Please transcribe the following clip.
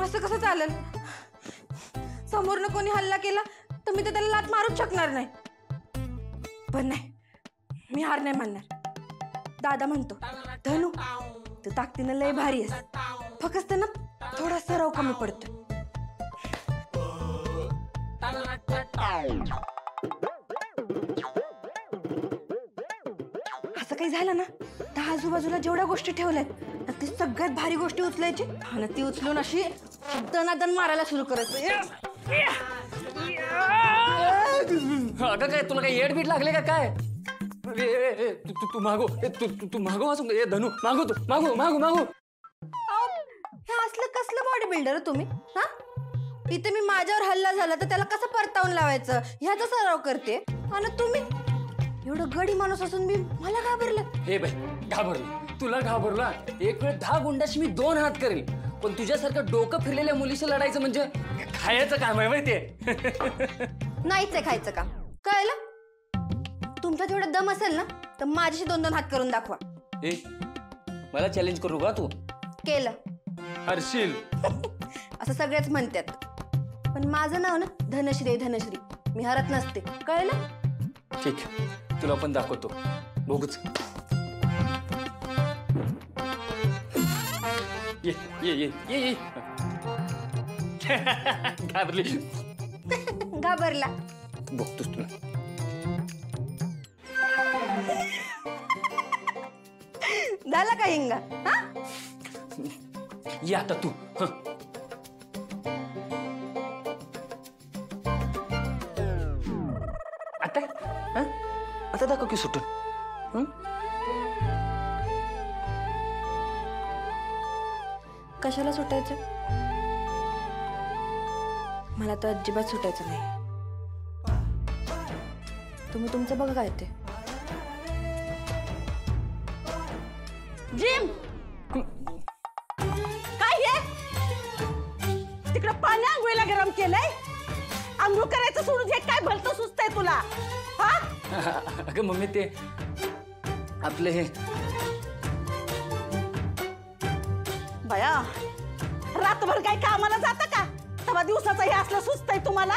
असं कसं चालेल? समोरनं कोणी हल्ला केला तर मी तर त्याला लात मारूच शकणार नाही. पण नाही, मी हार नाही मानणार. दादा म्हणतो, धनू तू ताकदीनं लय भारी आहेस, फक्त ना थोडा सराव कमी पडतो. असं काही झालं ना तर आजूबाजूला जेवढ्या गोष्टी ठेवल्यात ते सगळ्यात भारी गोष्टी उचलायची आणि ती उचलून अशी दनादन मारायला सुरू करायचं. अगं काय तुला काय येडबीट लागले का काय? तू मागो, तू मागो असं. धनू मागो, तू मागो मागो मागो. हे असलं कसलं बॉडी बिल्डर तुम्ही? हा, इथे मी माझ्यावर हल्ला झाला तर त्याला कसं परतावून लावायचं ह्याचा सराव करते आणि तुम्ही एवढं गडी माणूस असून मी मला घाबरलं. हे बाई घाबरलो, तुला घाबरला. एक वेळ 10 गुंडाशी मी 2 हात करेल, पण तुझ्यासारखं डोकं फिरलेल्या मुलीशी लढायचं म्हणजे खायचं काम आहे माहितीये. नाहीच आहे खायचं काम, कळलं? तुमचा तेवढा दम असेल ना तर माझ्याशी 2-2 हात करून दाखवा. ए मला चॅलेंज करू का तू? केलं हरशील. असं सगळेच म्हणतात, पण माझं नाव ना धनश्री. धनश्री मी हरत नसते, कळलं? ठीक, तुला पण दाखवतो, बघूच. ये ये ये ये ये. घाबरली. घाबरला. बघतोस तुला. झाला का हिंगा? हा, ये आता तू. आता आता दाखव की सुटून. कशाला सुटायचं? मला तर अजिबात सुटायचं नाही. तुम्ही तुमचं बघा काय ते. जिम काय हे? तिकडं पाणी आंघोळीला गरम केलंय. आंघोळ करायचं सोडून हे काय भलतं सुचतंय तुला? हा, अगं मम्मी ते आपले हे. बया रातभर काय कामाला जाता का? तेव्हा दिवसाचं हे असलं सुचतंय तुम्हाला?